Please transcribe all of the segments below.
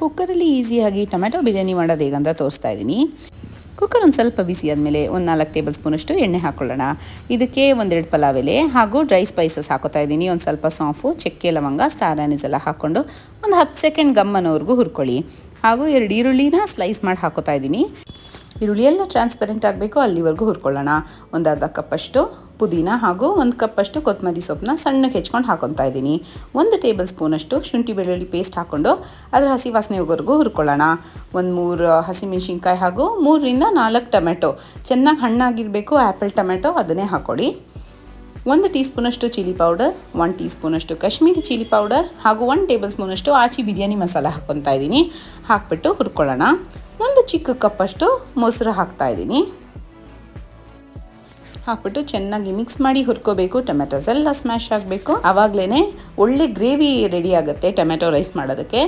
ಕುಕ್ಕರಲ್ಲಿ ಈಸಿಯಾಗಿ ಟೊಮೆಟೊ ಬಿರಿಯಾನಿ ಮಾಡೋದು ಹೇಗಂತ ತೋರಿಸ್ತಾ ಇದ್ದೀನಿ. ಕುಕ್ಕರ್ ಒಂದು ಸ್ವಲ್ಪ ಬಿಸಿ ಆದಮೇಲೆ ಒಂದು 4 ಟೇಬಲ್ ಸ್ಪೂನಷ್ಟು ಎಣ್ಣೆ ಹಾಕ್ಕೊಳ್ಳೋಣ. ಇದಕ್ಕೆ 1-2 ಪಲಾವ್ ಎಲೆ ಹಾಗೂ ಡ್ರೈ ಸ್ಪೈಸಸ್ ಹಾಕೋತಾ ಇದ್ದೀನಿ. ಒಂದು ಸ್ವಲ್ಪ ಸೋಂಫು, ಚಕ್ಕೆ, ಲವಂಗ, ಸ್ಟಾರ್ ಆನಿಸ್ ಎಲ್ಲ ಹಾಕ್ಕೊಂಡು ಒಂದು 10 ಸೆಕೆಂಡ್ ಗಮ್ಮನವರೆಗೂ ಹುರ್ಕೊಳ್ಳಿ. ಹಾಗೂ 2 ಈರುಳ್ಳಿನ ಸ್ಲೈಸ್ ಮಾಡಿ ಹಾಕೋತಾ ಇದ್ದೀನಿ. ಈರುಳ್ಳಿ ಎಲ್ಲ ಟ್ರಾನ್ಸ್ಪರೆಂಟ್ ಆಗಬೇಕು ಅಲ್ಲಿವರೆಗೂ ಹುರ್ಕೊಳ್ಳೋಣ. ಒಂದು ಅರ್ಧ ಕಪ್ಪಷ್ಟು ಪುದೀನ ಹಾಗೂ 1 ಕಪ್ಪಷ್ಟು ಕೊತ್ತಂಬರಿ ಸೊಪ್ಪನ್ನ ಸಣ್ಣಗೆ ಹೆಚ್ಕೊಂಡು ಹಾಕೊತಾ ಇದ್ದೀನಿ. 1 ಟೇಬಲ್ ಸ್ಪೂನಷ್ಟು ಶುಂಠಿ ಬೆಳ್ಳುಳ್ಳಿ ಪೇಸ್ಟ್ ಹಾಕ್ಕೊಂಡು ಅದರ ಹಸಿ ವಾಸನೆ ಹೋಗೋವರೆಗೂ ಹುರ್ಕೊಳ್ಳೋಣ. 3 ಹಸಿಮೆಣಸಿನ್ಕಾಯಿ ಹಾಗೂ 3ರಿಂದ 4 ಟೊಮೆಟೊ ಚೆನ್ನಾಗಿ ಹಣ್ಣಾಗಿರಬೇಕು. ಆ್ಯಪಲ್ ಟೊಮೆಟೊ ಅದನ್ನೇ ಹಾಕ್ಕೊಳ್ಳಿ. 1 ಟೀ ಸ್ಪೂನಷ್ಟು ಚಿಲ್ಲಿ ಪೌಡರ್, 1 ಟೀ ಸ್ಪೂನಷ್ಟು ಕಾಶ್ಮೀರಿ ಚಿಲ್ಲಿ ಪೌಡರ್ ಹಾಗೂ 1 ಟೇಬಲ್ ಸ್ಪೂನಷ್ಟು ಆಚಿ ಬಿರಿಯಾನಿ ಮಸಾಲ ಹಾಕ್ಕೊತಾ ಇದ್ದೀನಿ. ಹಾಕ್ಬಿಟ್ಟು ಹುರ್ಕೊಳ್ಳೋಣ. 1 ಚಿಕ್ಕ ಕಪ್ಪಷ್ಟು ಮೊಸರು ಹಾಕ್ತಾಯಿದ್ದೀನಿ. ಹಾಕ್ಬಿಟ್ಟು ಚೆನ್ನಾಗಿ ಮಿಕ್ಸ್ ಮಾಡಿ ಹುರ್ಕೋಬೇಕು. ಟೊಮೆಟೊಸ್ ಎಲ್ಲ ಸ್ಮ್ಯಾಶ್ ಆಗಬೇಕು. ಆವಾಗಲೇ ಒಳ್ಳೆ ಗ್ರೇವಿ ರೆಡಿ ಆಗುತ್ತೆ ಟೊಮೆಟೊ ರೈಸ್ ಮಾಡೋದಕ್ಕೆ.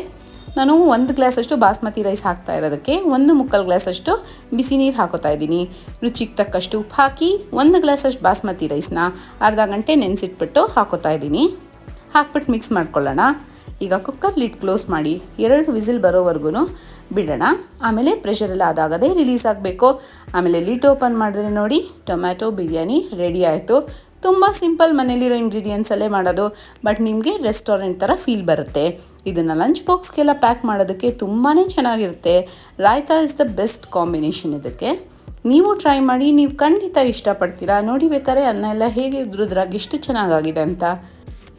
ನಾನು 1 ಗ್ಲಾಸಷ್ಟು ಬಾಸ್ಮತಿ ರೈಸ್ ಹಾಕ್ತಾ ಇರೋದಕ್ಕೆ 1 ಗ್ಲಾಸಷ್ಟು ಬಿಸಿ ನೀರು ಹಾಕೋತಾ ಇದ್ದೀನಿ. ರುಚಿಗೆ ತಕ್ಕಷ್ಟು ಉಪ್ಪು ಹಾಕಿ 1 ಗ್ಲಾಸಷ್ಟು ಬಾಸ್ಮತಿ ರೈಸ್ನ ಅರ್ಧ ಗಂಟೆ ನೆನೆಸಿಟ್ಬಿಟ್ಟು ಹಾಕೋತಾ ಇದ್ದೀನಿ. ಹಾಕ್ಬಿಟ್ಟು ಮಿಕ್ಸ್ ಮಾಡ್ಕೊಳ್ಳೋಣ. ಈಗ ಕುಕ್ಕರ್ ಲಿಡ್ ಕ್ಲೋಸ್ ಮಾಡಿ 2 ವಿಸಿಲ್ ಬರೋವರೆಗೂ ಬಿಡೋಣ. ಆಮೇಲೆ ಪ್ರೆಷರೆಲ್ಲ ಅದಾಗದೆ ರಿಲೀಸ್ ಆಗಬೇಕು. ಆಮೇಲೆ ಲಿಡ್ ಓಪನ್ ಮಾಡಿದ್ರೆ ನೋಡಿ ಟೊಮ್ಯಾಟೊ ಬಿರಿಯಾನಿ ರೆಡಿ ಆಯಿತು. ತುಂಬ ಸಿಂಪಲ್, ಮನೇಲಿರೋ ಇಂಗ್ರೀಡಿಯೆಂಟ್ಸಲ್ಲೇ ಮಾಡೋದು, ಬಟ್ ನಿಮಗೆ ರೆಸ್ಟೋರೆಂಟ್ ಥರ ಫೀಲ್ ಬರುತ್ತೆ. ಇದನ್ನು ಲಂಚ್ ಬಾಕ್ಸ್ಗೆಲ್ಲ ಪ್ಯಾಕ್ ಮಾಡೋದಕ್ಕೆ ತುಂಬಾ ಚೆನ್ನಾಗಿರುತ್ತೆ. Raita is the best combination ಇದಕ್ಕೆ. ನೀವು ಟ್ರೈ ಮಾಡಿ, ನೀವು ಖಂಡಿತ ಇಷ್ಟಪಡ್ತೀರಾ. ನೋಡಿ ಬೇಕಾದ್ರೆ ಅನ್ನ ಎಲ್ಲ ಹೇಗೆ ಉದ್ರುದ್ರಾಗಿ ಎಷ್ಟು ಚೆನ್ನಾಗಾಗಿದೆ ಅಂತ.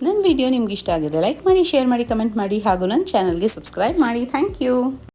ನನ್ನ ವಿಡಿಯೋ ನಿಮ್ಗೆ ಇಷ್ಟ ಆಗಿದ್ರೆ ಲೈಕ್ ಮಾಡಿ, ಶೇರ್ ಮಾಡಿ, ಕಮೆಂಟ್ ಮಾಡಿ ಹಾಗೂ ನನ್ನ ಚಾನಲ್ಗೆ ಸಬ್ಸ್ಕ್ರೈಬ್ ಮಾಡಿ. Thank you.